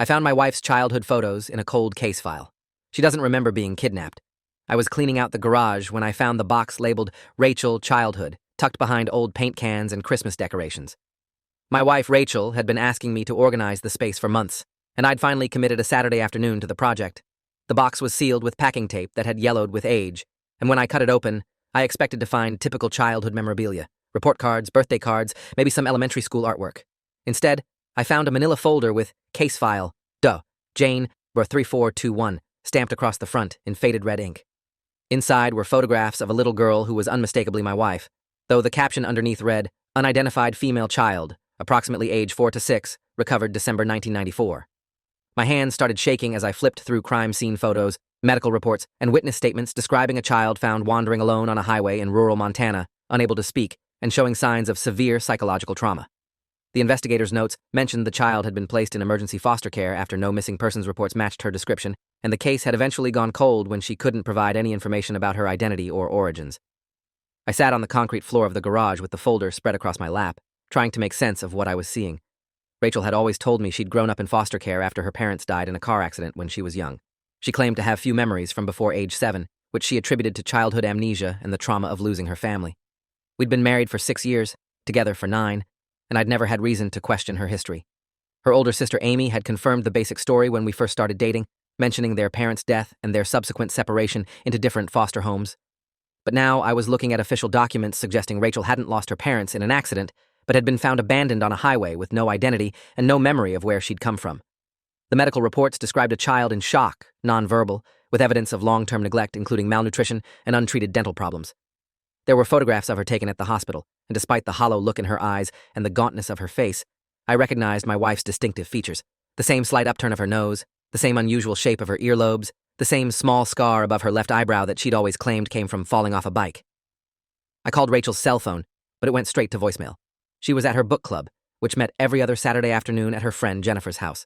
I found my wife's childhood photos in a cold case file. She doesn't remember being kidnapped. I was cleaning out the garage when I found the box labeled Rachel Childhood, tucked behind old paint cans and Christmas decorations. My wife, Rachel, had been asking me to organize the space for months, and I'd finally committed a Saturday afternoon to the project. The box was sealed with packing tape that had yellowed with age, and when I cut it open, I expected to find typical childhood memorabilia, report cards, birthday cards, maybe some elementary school artwork. Instead, I found a manila folder with case file, Jane, 3421, stamped across the front in faded red ink. Inside were photographs of a little girl who was unmistakably my wife, though the caption underneath read, unidentified female child, approximately age 4 to 6, recovered December 1994. My hands started shaking as I flipped through crime scene photos, medical reports, and witness statements describing a child found wandering alone on a highway in rural Montana, unable to speak, and showing signs of severe psychological trauma. The investigator's notes mentioned the child had been placed in emergency foster care after no missing persons reports matched her description, and the case had eventually gone cold when she couldn't provide any information about her identity or origins. I sat on the concrete floor of the garage with the folder spread across my lap, trying to make sense of what I was seeing. Rachel had always told me she'd grown up in foster care after her parents died in a car accident when she was young. She claimed to have few memories from before age 7, which she attributed to childhood amnesia and the trauma of losing her family. We'd been married for 6 years, together for 9, and I'd never had reason to question her history. Her older sister Amy had confirmed the basic story when we first started dating, mentioning their parents' death and their subsequent separation into different foster homes. But now I was looking at official documents suggesting Rachel hadn't lost her parents in an accident, but had been found abandoned on a highway with no identity and no memory of where she'd come from. The medical reports described a child in shock, nonverbal, with evidence of long-term neglect including malnutrition and untreated dental problems. There were photographs of her taken at the hospital, and despite the hollow look in her eyes and the gauntness of her face, I recognized my wife's distinctive features. The same slight upturn of her nose, the same unusual shape of her earlobes, the same small scar above her left eyebrow that she'd always claimed came from falling off a bike. I called Rachel's cell phone, but it went straight to voicemail. She was at her book club, which met every other Saturday afternoon at her friend Jennifer's house.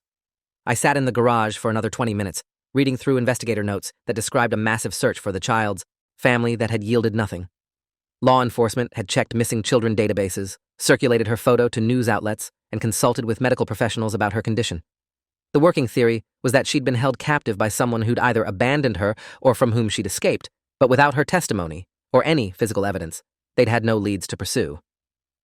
I sat in the garage for another 20 minutes, reading through investigator notes that described a massive search for the child's family that had yielded nothing. Law enforcement had checked missing children databases, circulated her photo to news outlets, and consulted with medical professionals about her condition. The working theory was that she'd been held captive by someone who'd either abandoned her or from whom she'd escaped, but without her testimony or any physical evidence, they'd had no leads to pursue.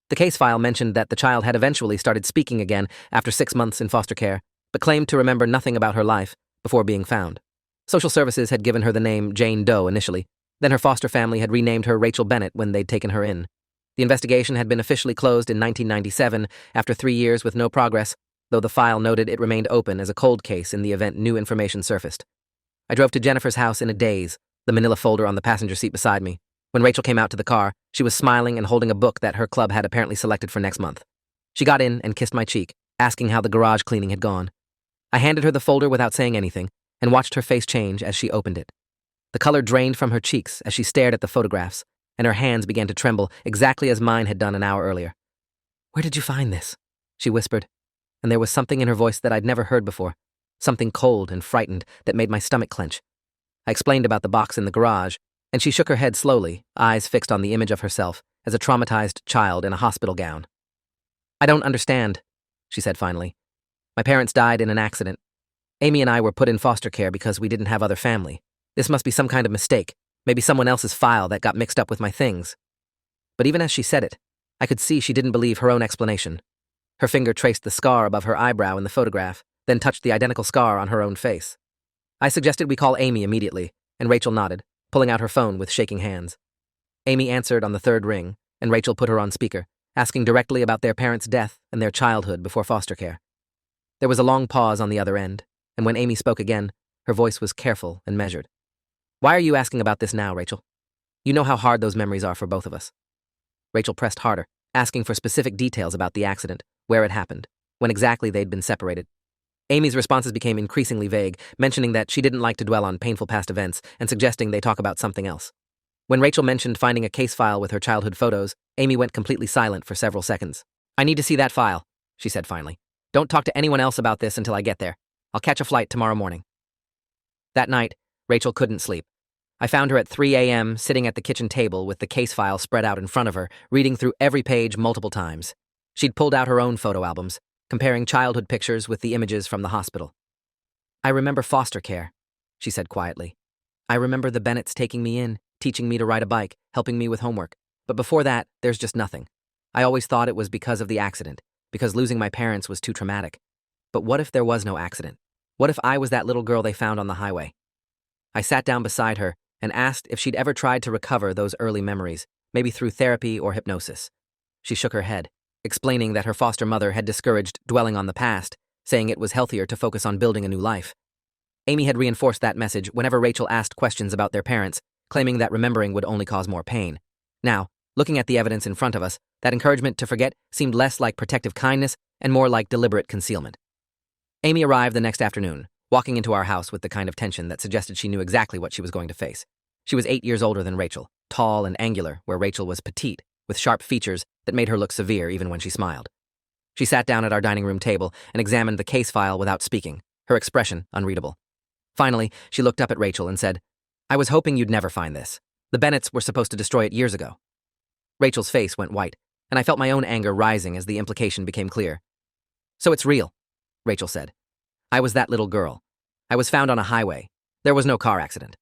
The case file mentioned that the child had eventually started speaking again after 6 months in foster care, but claimed to remember nothing about her life before being found. Social services had given her the name Jane Doe initially, then her foster family had renamed her Rachel Bennett when they'd taken her in. The investigation had been officially closed in 1997 after 3 years with no progress, though the file noted it remained open as a cold case in the event new information surfaced. I drove to Jennifer's house in a daze, the manila folder on the passenger seat beside me. When Rachel came out to the car, she was smiling and holding a book that her club had apparently selected for next month. She got in and kissed my cheek, asking how the garage cleaning had gone. I handed her the folder without saying anything and watched her face change as she opened it. The color drained from her cheeks as she stared at the photographs, and her hands began to tremble exactly as mine had done an hour earlier. "Where did you find this?" she whispered, and there was something in her voice that I'd never heard before, something cold and frightened that made my stomach clench. I explained about the box in the garage, and she shook her head slowly, eyes fixed on the image of herself as a traumatized child in a hospital gown. "I don't understand," she said finally. "My parents died in an accident. Amy and I were put in foster care because we didn't have other family. This must be some kind of mistake, maybe someone else's file that got mixed up with my things." But even as she said it, I could see she didn't believe her own explanation. Her finger traced the scar above her eyebrow in the photograph, then touched the identical scar on her own face. I suggested we call Amy immediately, and Rachel nodded, pulling out her phone with shaking hands. Amy answered on the 3rd ring, and Rachel put her on speaker, asking directly about their parents' death and their childhood before foster care. There was a long pause on the other end, and when Amy spoke again, her voice was careful and measured. "Why are you asking about this now, Rachel? You know how hard those memories are for both of us." Rachel pressed harder, asking for specific details about the accident, where it happened, when exactly they'd been separated. Amy's responses became increasingly vague, mentioning that she didn't like to dwell on painful past events and suggesting they talk about something else. When Rachel mentioned finding a case file with her childhood photos, Amy went completely silent for several seconds. "I need to see that file," she said finally. "Don't talk to anyone else about this until I get there. I'll catch a flight tomorrow morning." That night, Rachel couldn't sleep. I found her at 3 a.m. sitting at the kitchen table with the case file spread out in front of her, reading through every page multiple times. She'd pulled out her own photo albums, comparing childhood pictures with the images from the hospital. I remember foster care, she said quietly. I remember the Bennetts taking me in, teaching me to ride a bike, helping me with homework. But before that, there's just nothing. I always thought it was because of the accident, because losing my parents was too traumatic. But what if there was no accident? What if I was that little girl they found on the highway? I sat down beside her and asked if she'd ever tried to recover those early memories, maybe through therapy or hypnosis. She shook her head, explaining that her foster mother had discouraged dwelling on the past, saying it was healthier to focus on building a new life. Amy had reinforced that message whenever Rachel asked questions about their parents, claiming that remembering would only cause more pain. Now, looking at the evidence in front of us, that encouragement to forget seemed less like protective kindness and more like deliberate concealment. Amy arrived the next afternoon, walking into our house with the kind of tension that suggested she knew exactly what she was going to face. She was 8 years older than Rachel, tall and angular, where Rachel was petite, with sharp features that made her look severe even when she smiled. She sat down at our dining room table and examined the case file without speaking, her expression unreadable. Finally, she looked up at Rachel and said, I was hoping you'd never find this. The Bennetts were supposed to destroy it years ago. Rachel's face went white, and I felt my own anger rising as the implication became clear. So it's real, Rachel said. I was that little girl. I was found on a highway. There was no car accident.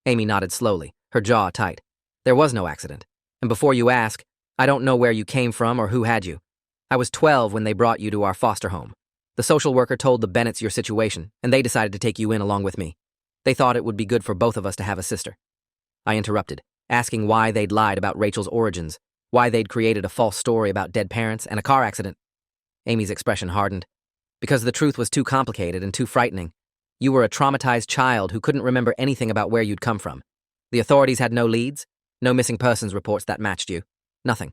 Amy nodded slowly, her jaw tight. There was no accident. And before you ask, I don't know where you came from or who had you. I was 12 when they brought you to our foster home. The social worker told the Bennetts your situation, and they decided to take you in along with me. They thought it would be good for both of us to have a sister. I interrupted, asking why they'd lied about Rachel's origins, why they'd created a false story about dead parents and a car accident. Amy's expression hardened. Because the truth was too complicated and too frightening. You were a traumatized child who couldn't remember anything about where you'd come from. The authorities had no leads, no missing persons reports that matched you. Nothing.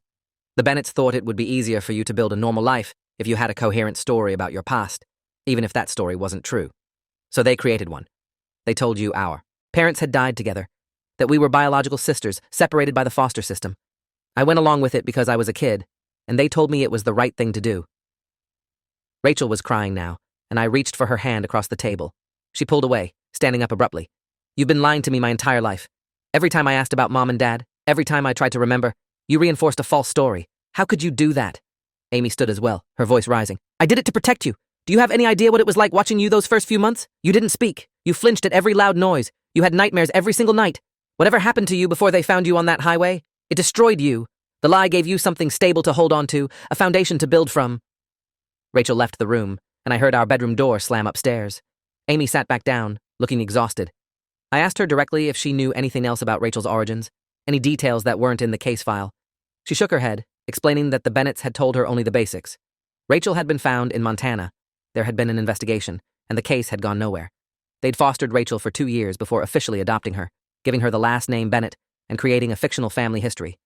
The Bennetts thought it would be easier for you to build a normal life if you had a coherent story about your past, even if that story wasn't true. So they created one. They told you our parents had died together, that we were biological sisters separated by the foster system. I went along with it because I was a kid, and they told me it was the right thing to do. Rachel was crying now, and I reached for her hand across the table. She pulled away, standing up abruptly. You've been lying to me my entire life. Every time I asked about Mom and Dad, every time I tried to remember, you reinforced a false story. How could you do that? Amy stood as well, her voice rising. I did it to protect you. Do you have any idea what it was like watching you those first few months? You didn't speak. You flinched at every loud noise. You had nightmares every single night. Whatever happened to you before they found you on that highway, it destroyed you. The lie gave you something stable to hold on to, a foundation to build from. Rachel left the room, and I heard our bedroom door slam upstairs. Amy sat back down, looking exhausted. I asked her directly if she knew anything else about Rachel's origins, any details that weren't in the case file. She shook her head, explaining that the Bennetts had told her only the basics. Rachel had been found in Montana. There had been an investigation, and the case had gone nowhere. They'd fostered Rachel for 2 years before officially adopting her, giving her the last name Bennett, and creating a fictional family history.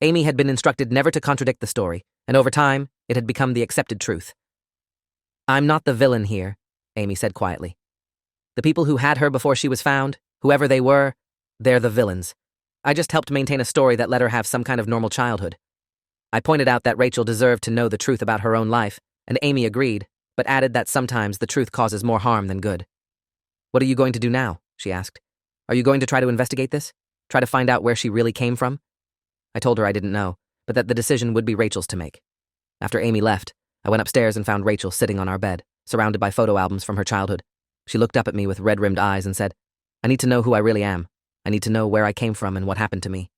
Amy had been instructed never to contradict the story, and over time, it had become the accepted truth. I'm not the villain here, Amy said quietly. The people who had her before she was found, whoever they were, they're the villains. I just helped maintain a story that let her have some kind of normal childhood. I pointed out that Rachel deserved to know the truth about her own life, and Amy agreed, but added that sometimes the truth causes more harm than good. What are you going to do now? She asked. Are you going to try to investigate this? Try to find out where she really came from? I told her I didn't know, but that the decision would be Rachel's to make. After Amy left, I went upstairs and found Rachel sitting on our bed, surrounded by photo albums from her childhood. She looked up at me with red-rimmed eyes and said, I need to know who I really am. I need to know where I came from and what happened to me.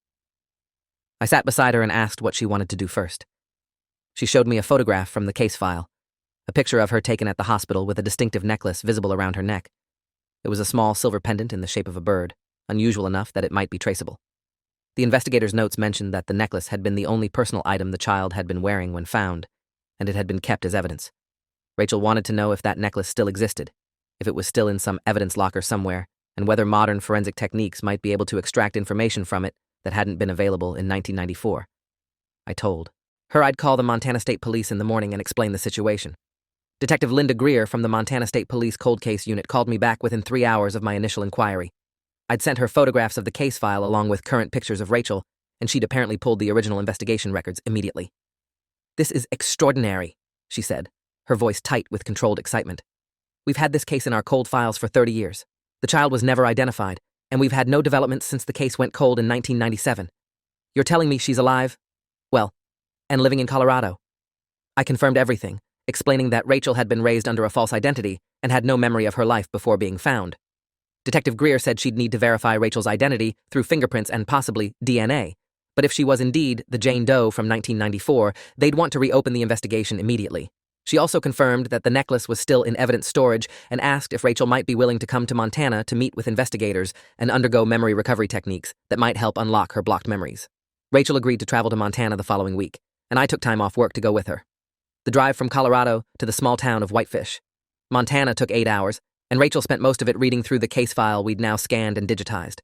I sat beside her and asked what she wanted to do first. She showed me a photograph from the case file, a picture of her taken at the hospital with a distinctive necklace visible around her neck. It was a small silver pendant in the shape of a bird, unusual enough that it might be traceable. The investigator's notes mentioned that the necklace had been the only personal item the child had been wearing when found, and it had been kept as evidence. Rachel wanted to know if that necklace still existed, if it was still in some evidence locker somewhere, and whether modern forensic techniques might be able to extract information from it that hadn't been available in 1994. I told her I'd call the Montana State Police in the morning and explain the situation. Detective Linda Greer from the Montana State Police Cold Case Unit called me back within 3 hours of my initial inquiry. I'd sent her photographs of the case file along with current pictures of Rachel, and she'd apparently pulled the original investigation records immediately. This is extraordinary, she said, her voice tight with controlled excitement. We've had this case in our cold files for 30 years. The child was never identified, and we've had no developments since the case went cold in 1997. You're telling me she's alive? Well, and living in Colorado. I confirmed everything, explaining that Rachel had been raised under a false identity and had no memory of her life before being found. Detective Greer said she'd need to verify Rachel's identity through fingerprints and possibly DNA, but if she was indeed the Jane Doe from 1994, they'd want to reopen the investigation immediately. She also confirmed that the necklace was still in evidence storage and asked if Rachel might be willing to come to Montana to meet with investigators and undergo memory recovery techniques that might help unlock her blocked memories. Rachel agreed to travel to Montana the following week, and I took time off work to go with her. The drive from Colorado to the small town of Whitefish, Montana, took 8 hours, and Rachel spent most of it reading through the case file we'd now scanned and digitized.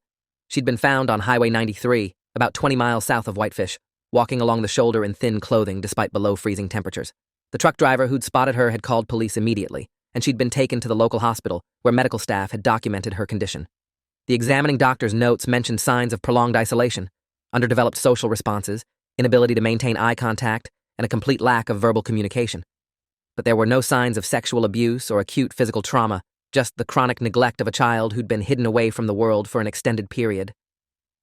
She'd been found on Highway 93, about 20 miles south of Whitefish, walking along the shoulder in thin clothing despite below-freezing temperatures. The truck driver who'd spotted her had called police immediately, and she'd been taken to the local hospital where medical staff had documented her condition. The examining doctor's notes mentioned signs of prolonged isolation, underdeveloped social responses, inability to maintain eye contact, and a complete lack of verbal communication. But there were no signs of sexual abuse or acute physical trauma, just the chronic neglect of a child who'd been hidden away from the world for an extended period.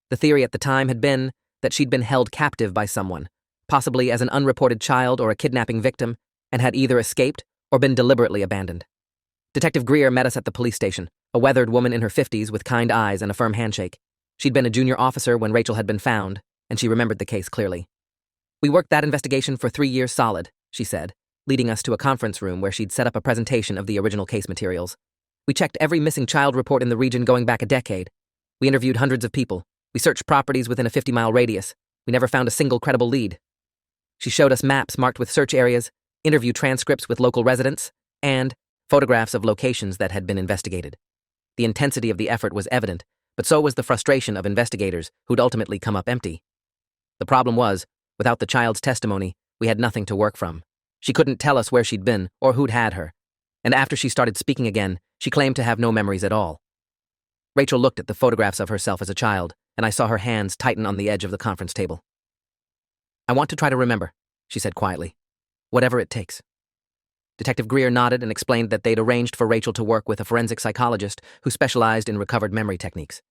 The theory at the time had been that she'd been held captive by someone, possibly as an unreported child or a kidnapping victim, and had either escaped or been deliberately abandoned. Detective Greer met us at the police station, a weathered woman in her 50s with kind eyes and a firm handshake. She'd been a junior officer when Rachel had been found, and she remembered the case clearly. "We worked that investigation for 3 years solid," she said, leading us to a conference room where she'd set up a presentation of the original case materials. "We checked every missing child report in the region going back a decade. We interviewed hundreds of people. We searched properties within a 50-mile radius. We never found a single credible lead." She showed us maps marked with search areas, interview transcripts with local residents, and photographs of locations that had been investigated. The intensity of the effort was evident, but so was the frustration of investigators who'd ultimately come up empty. The problem was, without the child's testimony, we had nothing to work from. She couldn't tell us where she'd been or who'd had her, and after she started speaking again, she claimed to have no memories at all. Rachel looked at the photographs of herself as a child, and I saw her hands tighten on the edge of the conference table. "I want to try to remember," she said quietly. "Whatever it takes." Detective Greer nodded and explained that they'd arranged for Rachel to work with a forensic psychologist who specialized in recovered memory techniques.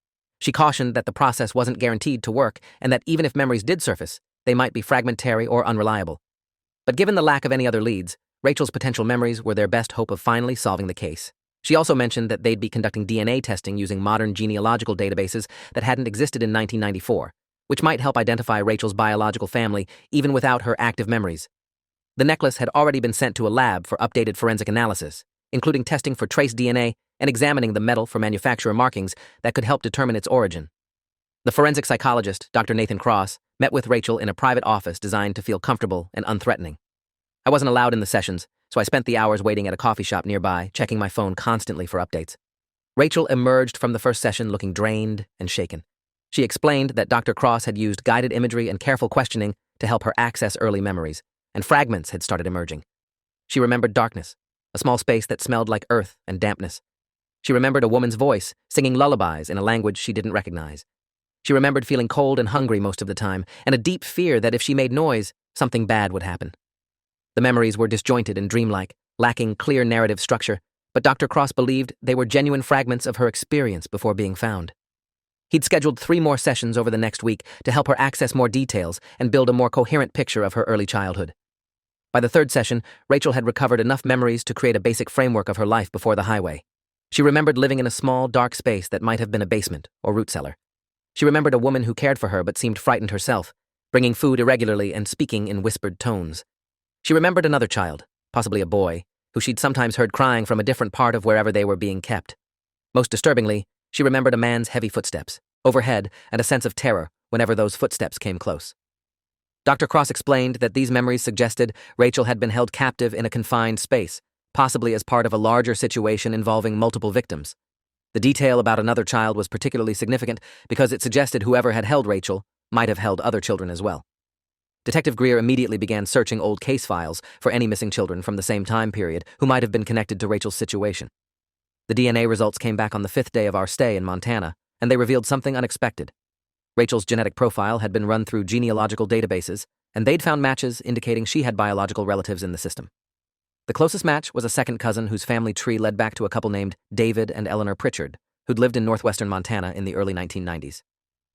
She cautioned that the process wasn't guaranteed to work and that even if memories did surface, they might be fragmentary or unreliable. But given the lack of any other leads, Rachel's potential memories were their best hope of finally solving the case. She also mentioned that they'd be conducting DNA testing using modern genealogical databases that hadn't existed in 1994, which might help identify Rachel's biological family even without her active memories. The necklace had already been sent to a lab for updated forensic analysis, including testing for trace DNA and examining the metal for manufacturer markings that could help determine its origin. The forensic psychologist, Dr. Nathan Cross, met with Rachel in a private office designed to feel comfortable and unthreatening. I wasn't allowed in the sessions, so I spent the hours waiting at a coffee shop nearby, checking my phone constantly for updates. Rachel emerged from the first session looking drained and shaken. She explained that Dr. Cross had used guided imagery and careful questioning to help her access early memories, and fragments had started emerging. She remembered darkness, a small space that smelled like earth and dampness. She remembered a woman's voice, singing lullabies in a language she didn't recognize. She remembered feeling cold and hungry most of the time, and a deep fear that if she made noise, something bad would happen. The memories were disjointed and dreamlike, lacking clear narrative structure, but Dr. Cross believed they were genuine fragments of her experience before being found. He'd scheduled 3 more sessions over the next week to help her access more details and build a more coherent picture of her early childhood. By the 3rd session, Rachel had recovered enough memories to create a basic framework of her life before the highway. She remembered living in a small, dark space that might have been a basement or root cellar. She remembered a woman who cared for her but seemed frightened herself, bringing food irregularly and speaking in whispered tones. She remembered another child, possibly a boy, who she'd sometimes heard crying from a different part of wherever they were being kept. Most disturbingly, she remembered a man's heavy footsteps, overhead, and a sense of terror whenever those footsteps came close. Dr. Cross explained that these memories suggested Rachel had been held captive in a confined space, possibly as part of a larger situation involving multiple victims. The detail about another child was particularly significant because it suggested whoever had held Rachel might have held other children as well. Detective Greer immediately began searching old case files for any missing children from the same time period who might have been connected to Rachel's situation. The DNA results came back on the 5th day of our stay in Montana, and they revealed something unexpected. Rachel's genetic profile had been run through genealogical databases, and they'd found matches indicating she had biological relatives in the system. The closest match was a second cousin whose family tree led back to a couple named David and Eleanor Pritchard, who'd lived in northwestern Montana in the early 1990s.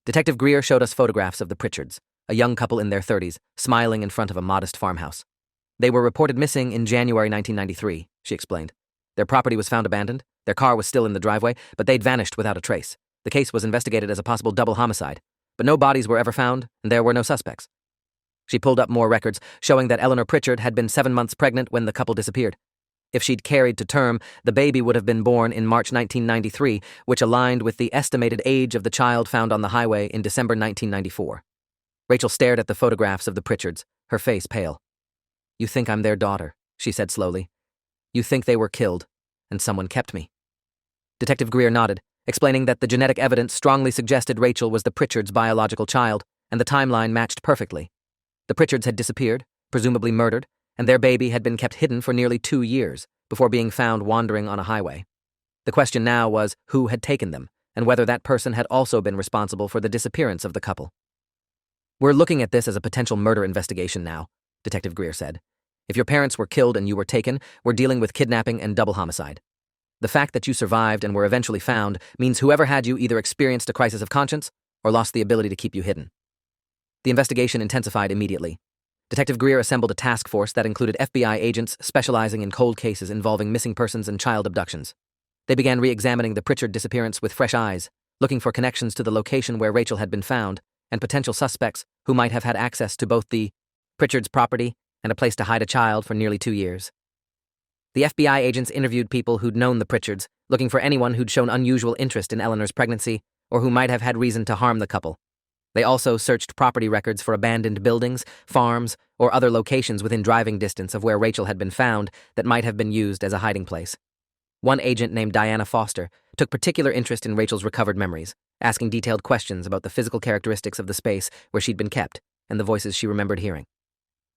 Detective Greer showed us photographs of the Pritchards, a young couple in their 30s, smiling in front of a modest farmhouse. They were reported missing in January 1993, she explained. Their property was found abandoned, their car was still in the driveway, but they'd vanished without a trace. The case was investigated as a possible double homicide, but no bodies were ever found, and there were no suspects. She pulled up more records, showing that Eleanor Pritchard had been 7 months pregnant when the couple disappeared. If she'd carried to term, the baby would have been born in March 1993, which aligned with the estimated age of the child found on the highway in December 1994. Rachel stared at the photographs of the Pritchards, her face pale. "You think I'm their daughter," she said slowly. "You think they were killed, and someone kept me." Detective Greer nodded, explaining that the genetic evidence strongly suggested Rachel was the Pritchards' biological child, and the timeline matched perfectly. The Pritchards had disappeared, presumably murdered, and their baby had been kept hidden for nearly 2 years before being found wandering on a highway. The question now was who had taken them, and whether that person had also been responsible for the disappearance of the couple. "We're looking at this as a potential murder investigation now," Detective Greer said. "If your parents were killed and you were taken, we're dealing with kidnapping and double homicide. The fact that you survived and were eventually found means whoever had you either experienced a crisis of conscience or lost the ability to keep you hidden." The investigation intensified immediately. Detective Greer assembled a task force that included FBI agents specializing in cold cases involving missing persons and child abductions. They began re-examining the Pritchard disappearance with fresh eyes, looking for connections to the location where Rachel had been found and potential suspects who might have had access to both the Pritchard's property and a place to hide a child for nearly 2 years. The FBI agents interviewed people who'd known the Pritchards, looking for anyone who'd shown unusual interest in Eleanor's pregnancy or who might have had reason to harm the couple. They also searched property records for abandoned buildings, farms, or other locations within driving distance of where Rachel had been found that might have been used as a hiding place. One agent named Diana Foster took particular interest in Rachel's recovered memories, asking detailed questions about the physical characteristics of the space where she'd been kept and the voices she remembered hearing.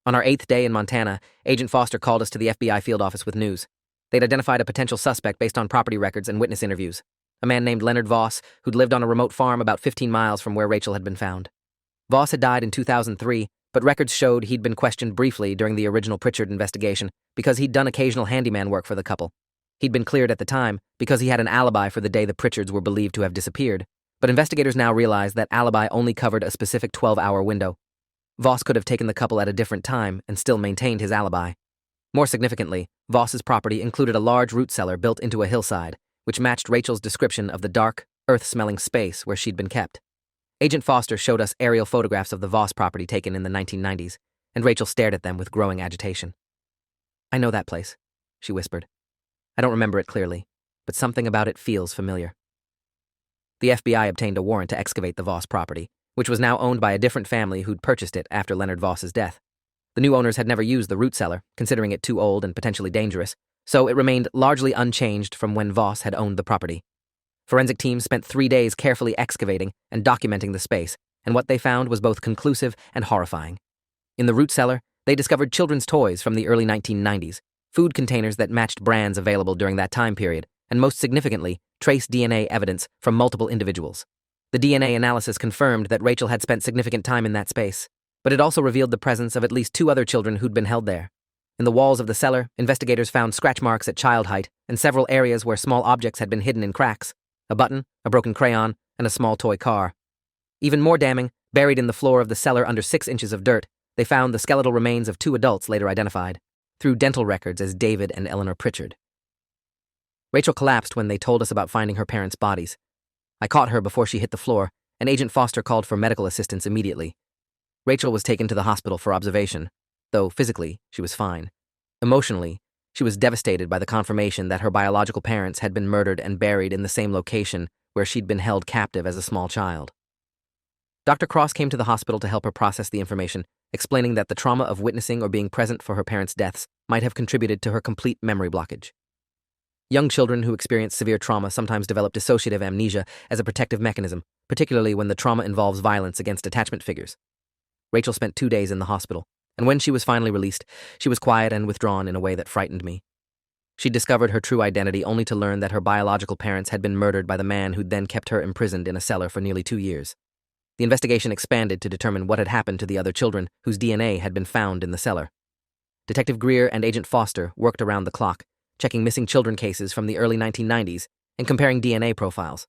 On our 8th day in Montana, Agent Foster called us to the FBI field office with news. They'd identified a potential suspect based on property records and witness interviews. A man named Leonard Voss, who'd lived on a remote farm about 15 miles from where Rachel had been found. Voss had died in 2003, but records showed he'd been questioned briefly during the original Pritchard investigation because he'd done occasional handyman work for the couple. He'd been cleared at the time because he had an alibi for the day the Pritchards were believed to have disappeared, but investigators now realized that alibi only covered a specific 12-hour window. Voss could have taken the couple at a different time and still maintained his alibi. More significantly, Voss's property included a large root cellar built into a hillside, which matched Rachel's description of the dark, earth-smelling space where she'd been kept. Agent Foster showed us aerial photographs of the Voss property taken in the 1990s, and Rachel stared at them with growing agitation. "I know that place," she whispered. "I don't remember it clearly, but something about it feels familiar." The FBI obtained a warrant to excavate the Voss property, which was now owned by a different family who'd purchased it after Leonard Voss's death. The new owners had never used the root cellar, considering it too old and potentially dangerous, so it remained largely unchanged from when Voss had owned the property. Forensic teams spent 3 days carefully excavating and documenting the space, and what they found was both conclusive and horrifying. In the root cellar, they discovered children's toys from the early 1990s, food containers that matched brands available during that time period, and most significantly, trace DNA evidence from multiple individuals. The DNA analysis confirmed that Rachel had spent significant time in that space, but it also revealed the presence of at least 2 other children who'd been held there. In the walls of the cellar, investigators found scratch marks at child height and several areas where small objects had been hidden in cracks: a button, a broken crayon, and a small toy car. Even more damning, buried in the floor of the cellar under 6 inches of dirt, they found the skeletal remains of 2 adults later identified, through dental records as David and Eleanor Pritchard. Rachel collapsed when they told us about finding her parents' bodies. I caught her before she hit the floor, and Agent Foster called for medical assistance immediately. Rachel was taken to the hospital for observation, though physically, she was fine. Emotionally, she was devastated by the confirmation that her biological parents had been murdered and buried in the same location where she'd been held captive as a small child. Dr. Cross came to the hospital to help her process the information, explaining that the trauma of witnessing or being present for her parents' deaths might have contributed to her complete memory blockage. Young children who experience severe trauma sometimes develop dissociative amnesia as a protective mechanism, particularly when the trauma involves violence against attachment figures. Rachel spent 2 days in the hospital, and when she was finally released, she was quiet and withdrawn in a way that frightened me. She discovered her true identity only to learn that her biological parents had been murdered by the man who'd then kept her imprisoned in a cellar for nearly 2 years. The investigation expanded to determine what had happened to the other children whose DNA had been found in the cellar. Detective Greer and Agent Foster worked around the clock, checking missing children cases from the early 1990s and comparing DNA profiles.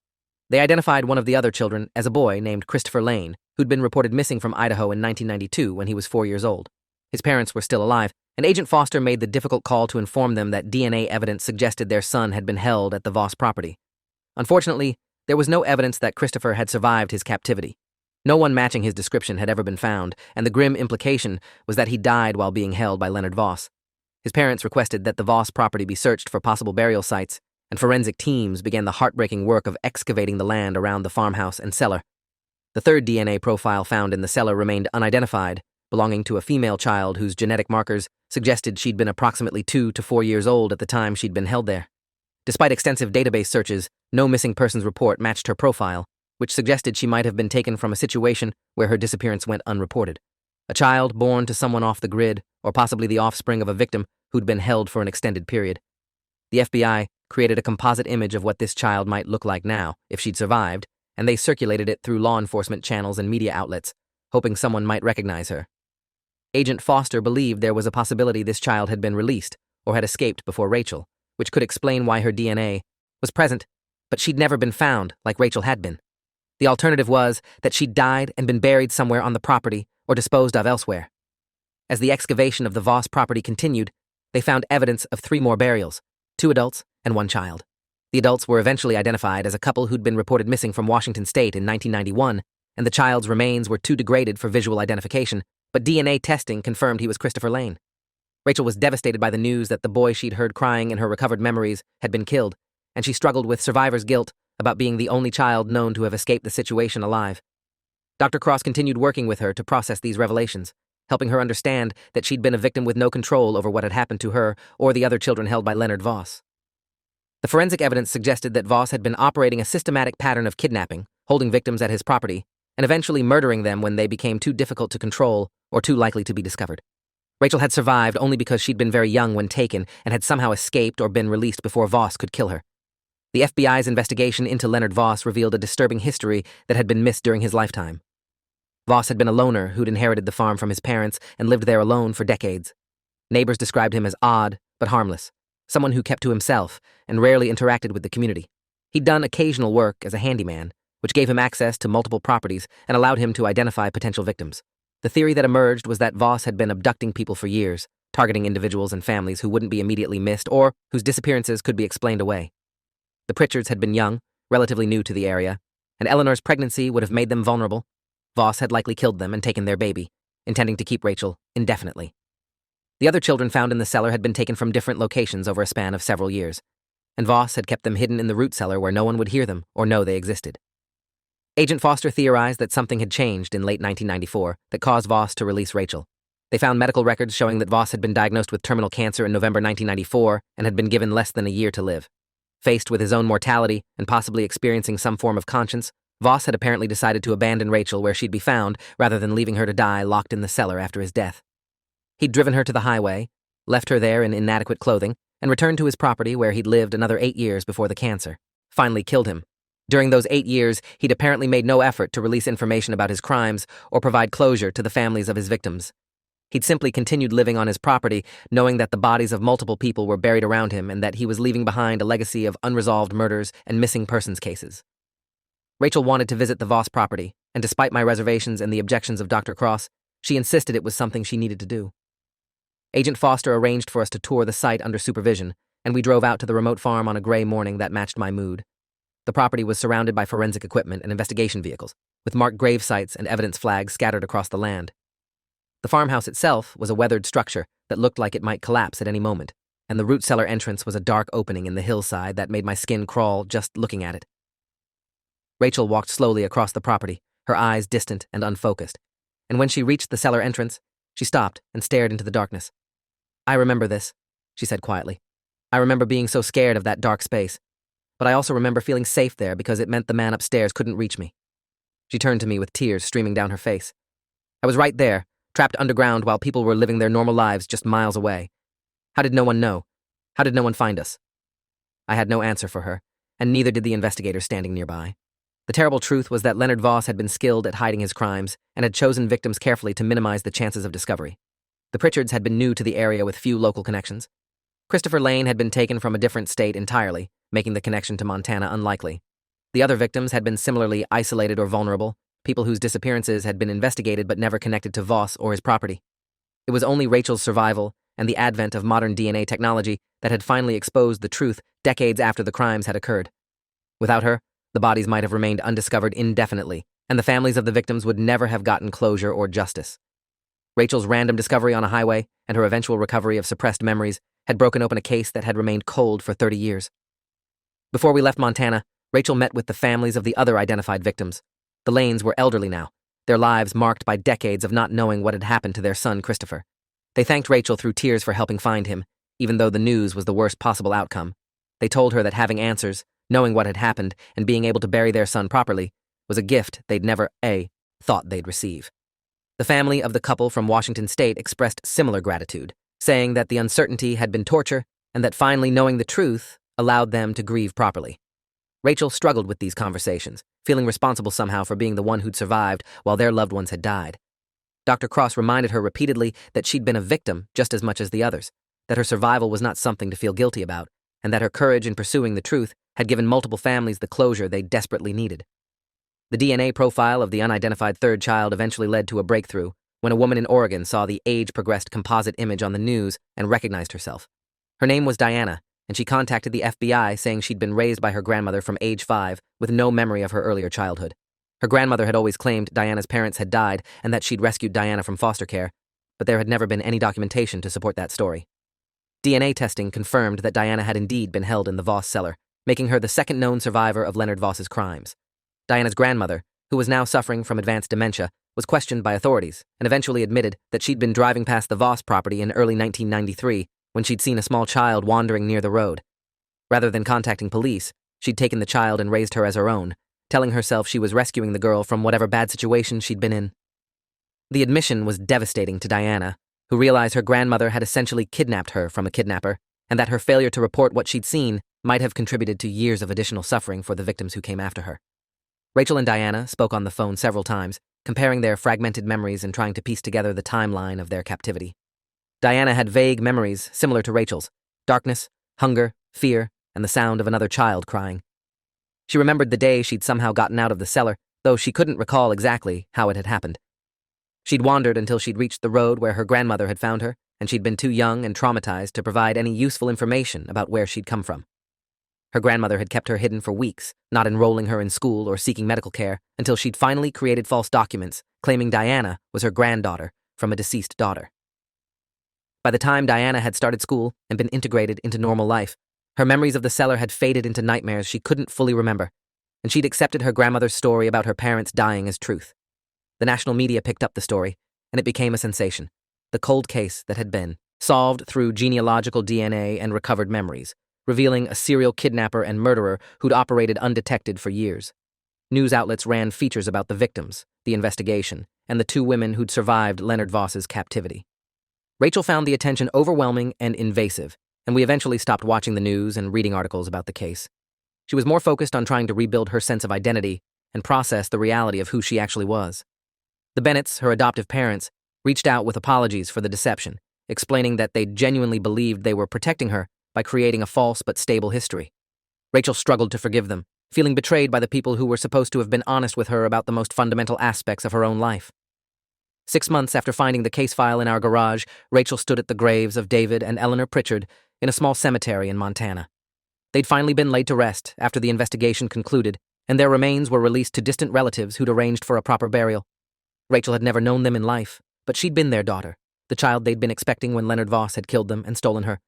They identified one of the other children as a boy named Christopher Lane, who'd been reported missing from Idaho in 1992 when he was 4 years old. His parents were still alive, and Agent Foster made the difficult call to inform them that DNA evidence suggested their son had been held at the Voss property. Unfortunately, there was no evidence that Christopher had survived his captivity. No one matching his description had ever been found, and the grim implication was that he died while being held by Leonard Voss. His parents requested that the Voss property be searched for possible burial sites, and forensic teams began the heartbreaking work of excavating the land around the farmhouse and cellar. The third DNA profile found in the cellar remained unidentified, belonging to a female child whose genetic markers suggested she'd been approximately 2 to 4 years old at the time she'd been held there. Despite extensive database searches, no missing persons report matched her profile, which suggested she might have been taken from a situation where her disappearance went unreported. A child born to someone off the grid, or possibly the offspring of a victim who'd been held for an extended period. The FBI created a composite image of what this child might look like now, if she'd survived, and they circulated it through law enforcement channels and media outlets, hoping someone might recognize her. Agent Foster believed there was a possibility this child had been released or had escaped before Rachel, which could explain why her DNA was present, but she'd never been found like Rachel had been. The alternative was that she'd died and been buried somewhere on the property or disposed of elsewhere. As the excavation of the Voss property continued, they found evidence of 3 more burials, 2 adults and 1 child. The adults were eventually identified as a couple who'd been reported missing from Washington State in 1991, and the child's remains were too degraded for visual identification, but DNA testing confirmed he was Christopher Lane. Rachel was devastated by the news that the boy she'd heard crying in her recovered memories had been killed, and she struggled with survivor's guilt about being the only child known to have escaped the situation alive. Dr. Cross continued working with her to process these revelations, helping her understand that she'd been a victim with no control over what had happened to her or the other children held by Leonard Voss. The forensic evidence suggested that Voss had been operating a systematic pattern of kidnapping, holding victims at his property, and eventually murdering them when they became too difficult to control or too likely to be discovered. Rachel had survived only because she'd been very young when taken and had somehow escaped or been released before Voss could kill her. The FBI's investigation into Leonard Voss revealed a disturbing history that had been missed during his lifetime. Voss had been a loner who'd inherited the farm from his parents and lived there alone for decades. Neighbors described him as odd but harmless, someone who kept to himself and rarely interacted with the community. He'd done occasional work as a handyman, which gave him access to multiple properties and allowed him to identify potential victims. The theory that emerged was that Voss had been abducting people for years, targeting individuals and families who wouldn't be immediately missed or whose disappearances could be explained away. The Pritchards had been young, relatively new to the area, and Eleanor's pregnancy would have made them vulnerable. Voss had likely killed them and taken their baby, intending to keep Rachel indefinitely. The other children found in the cellar had been taken from different locations over a span of several years, and Voss had kept them hidden in the root cellar where no one would hear them or know they existed. Agent Foster theorized that something had changed in late 1994 that caused Voss to release Rachel. They found medical records showing that Voss had been diagnosed with terminal cancer in November 1994 and had been given less than a year to live. Faced with his own mortality and possibly experiencing some form of conscience, Voss had apparently decided to abandon Rachel where she'd be found rather than leaving her to die locked in the cellar after his death. He'd driven her to the highway, left her there in inadequate clothing, and returned to his property where he'd lived another 8 years before the cancer, finally killed him. During those 8 years, he'd apparently made no effort to release information about his crimes or provide closure to the families of his victims. He'd simply continued living on his property, knowing that the bodies of multiple people were buried around him and that he was leaving behind a legacy of unresolved murders and missing persons cases. Rachel wanted to visit the Voss property, and despite my reservations and the objections of Dr. Cross, she insisted it was something she needed to do. Agent Foster arranged for us to tour the site under supervision, and we drove out to the remote farm on a gray morning that matched my mood. The property was surrounded by forensic equipment and investigation vehicles, with marked grave sites and evidence flags scattered across the land. The farmhouse itself was a weathered structure that looked like it might collapse at any moment, and the root cellar entrance was a dark opening in the hillside that made my skin crawl just looking at it. Rachel walked slowly across the property, her eyes distant and unfocused, and when she reached the cellar entrance, she stopped and stared into the darkness. "I remember this," she said quietly. "I remember being so scared of that dark space, but I also remember feeling safe there because it meant the man upstairs couldn't reach me." She turned to me with tears streaming down her face. "I was right there, trapped underground while people were living their normal lives just miles away. How did no one know? How did no one find us?" I had no answer for her, and neither did the investigators standing nearby. The terrible truth was that Leonard Voss had been skilled at hiding his crimes and had chosen victims carefully to minimize the chances of discovery. The Pritchards had been new to the area with few local connections. Christopher Lane had been taken from a different state entirely, making the connection to Montana unlikely. The other victims had been similarly isolated or vulnerable, people whose disappearances had been investigated but never connected to Voss or his property. It was only Rachel's survival and the advent of modern DNA technology that had finally exposed the truth decades after the crimes had occurred. Without her, the bodies might have remained undiscovered indefinitely, and the families of the victims would never have gotten closure or justice. Rachel's random discovery on a highway and her eventual recovery of suppressed memories had broken open a case that had remained cold for 30 years. Before we left Montana, Rachel met with the families of the other identified victims. The Lanes were elderly now, their lives marked by decades of not knowing what had happened to their son, Christopher. They thanked Rachel through tears for helping find him, even though the news was the worst possible outcome. They told her that having answers, knowing what had happened, and being able to bury their son properly was a gift they'd never, thought they'd receive. The family of the couple from Washington State expressed similar gratitude, saying that the uncertainty had been torture and that finally knowing the truth allowed them to grieve properly. Rachel struggled with these conversations, feeling responsible somehow for being the one who'd survived while their loved ones had died. Dr. Cross reminded her repeatedly that she'd been a victim just as much as the others, that her survival was not something to feel guilty about, and that her courage in pursuing the truth had given multiple families the closure they desperately needed. The DNA profile of the unidentified third child eventually led to a breakthrough when a woman in Oregon saw the age-progressed composite image on the news and recognized herself. Her name was Diana, and she contacted the FBI saying she'd been raised by her grandmother from age 5 with no memory of her earlier childhood. Her grandmother had always claimed Diana's parents had died and that she'd rescued Diana from foster care, but there had never been any documentation to support that story. DNA testing confirmed that Diana had indeed been held in the Voss cellar, making her the second known survivor of Leonard Voss's crimes. Diana's grandmother, who was now suffering from advanced dementia, was questioned by authorities and eventually admitted that she'd been driving past the Voss property in early 1993 when she'd seen a small child wandering near the road. Rather than contacting police, she'd taken the child and raised her as her own, telling herself she was rescuing the girl from whatever bad situation she'd been in. The admission was devastating to Diana, who realized her grandmother had essentially kidnapped her from a kidnapper, and that her failure to report what she'd seen might have contributed to years of additional suffering for the victims who came after her. Rachel and Diana spoke on the phone several times, comparing their fragmented memories and trying to piece together the timeline of their captivity. Diana had vague memories similar to Rachel's: darkness, hunger, fear, and the sound of another child crying. She remembered the day she'd somehow gotten out of the cellar, though she couldn't recall exactly how it had happened. She'd wandered until she'd reached the road where her grandmother had found her, and she'd been too young and traumatized to provide any useful information about where she'd come from. Her grandmother had kept her hidden for weeks, not enrolling her in school or seeking medical care, until she'd finally created false documents claiming Diana was her granddaughter from a deceased daughter. By the time Diana had started school and been integrated into normal life, her memories of the cellar had faded into nightmares she couldn't fully remember, and she'd accepted her grandmother's story about her parents dying as truth. The national media picked up the story, and it became a sensation. The cold case that had been solved through genealogical DNA and recovered memories, revealing a serial kidnapper and murderer who'd operated undetected for years. News outlets ran features about the victims, the investigation, and the 2 women who'd survived Leonard Voss's captivity. Rachel found the attention overwhelming and invasive, and we eventually stopped watching the news and reading articles about the case. She was more focused on trying to rebuild her sense of identity and process the reality of who she actually was. The Bennetts, her adoptive parents, reached out with apologies for the deception, explaining that they genuinely believed they were protecting her by creating a false but stable history. Rachel struggled to forgive them, feeling betrayed by the people who were supposed to have been honest with her about the most fundamental aspects of her own life. 6 months after finding the case file in our garage, Rachel stood at the graves of David and Eleanor Pritchard in a small cemetery in Montana. They'd finally been laid to rest after the investigation concluded, and their remains were released to distant relatives who'd arranged for a proper burial. Rachel had never known them in life, but she'd been their daughter, the child they'd been expecting when Leonard Voss had killed them and stolen her.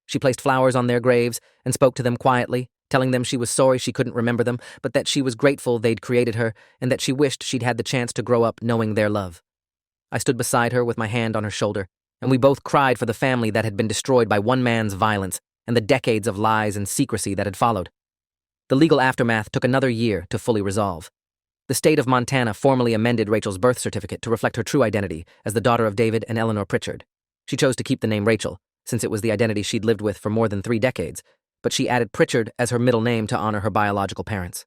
She placed flowers on their graves and spoke to them quietly, telling them she was sorry she couldn't remember them, but that she was grateful they'd created her and that she wished she'd had the chance to grow up knowing their love. I stood beside her with my hand on her shoulder, and we both cried for the family that had been destroyed by one man's violence and the decades of lies and secrecy that had followed. The legal aftermath took another year to fully resolve. The state of Montana formally amended Rachel's birth certificate to reflect her true identity as the daughter of David and Eleanor Pritchard. She chose to keep the name Rachel, since it was the identity she'd lived with for more than 3 decades, but she added Pritchard as her middle name to honor her biological parents.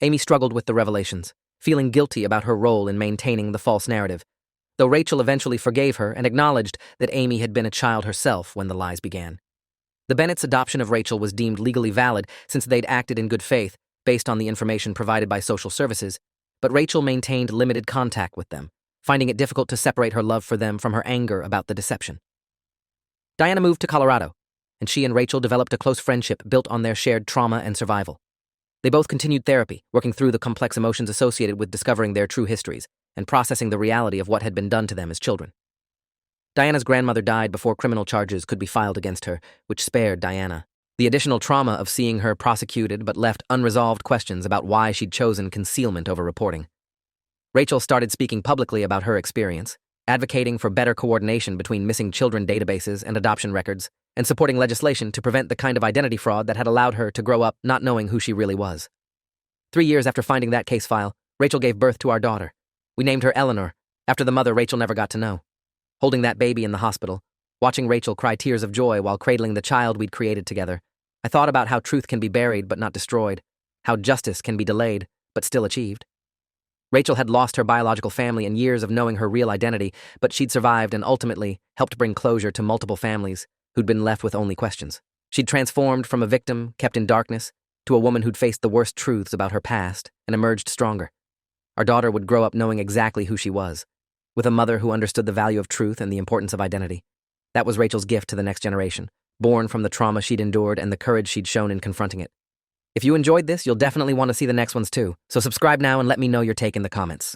Amy struggled with the revelations, feeling guilty about her role in maintaining the false narrative, though Rachel eventually forgave her and acknowledged that Amy had been a child herself when the lies began. The Bennetts' adoption of Rachel was deemed legally valid since they'd acted in good faith, based on the information provided by social services, but Rachel maintained limited contact with them, finding it difficult to separate her love for them from her anger about the deception. Diana moved to Colorado, and she and Rachel developed a close friendship built on their shared trauma and survival. They both continued therapy, working through the complex emotions associated with discovering their true histories and processing the reality of what had been done to them as children. Diana's grandmother died before criminal charges could be filed against her, which spared Diana. The additional trauma of seeing her prosecuted but left unresolved questions about why she'd chosen concealment over reporting. Rachel started speaking publicly about her experience, advocating for better coordination between missing children databases and adoption records, and supporting legislation to prevent the kind of identity fraud that had allowed her to grow up not knowing who she really was. 3 years after finding that case file, Rachel gave birth to our daughter. We named her Eleanor, after the mother Rachel never got to know. Holding that baby in the hospital, watching Rachel cry tears of joy while cradling the child we'd created together, I thought about how truth can be buried but not destroyed, how justice can be delayed but still achieved. Rachel had lost her biological family and years of knowing her real identity, but she'd survived and ultimately helped bring closure to multiple families who'd been left with only questions. She'd transformed from a victim kept in darkness to a woman who'd faced the worst truths about her past and emerged stronger. Our daughter would grow up knowing exactly who she was, with a mother who understood the value of truth and the importance of identity. That was Rachel's gift to the next generation, born from the trauma she'd endured and the courage she'd shown in confronting it. If you enjoyed this, you'll definitely want to see the next ones too, so subscribe now and let me know your take in the comments.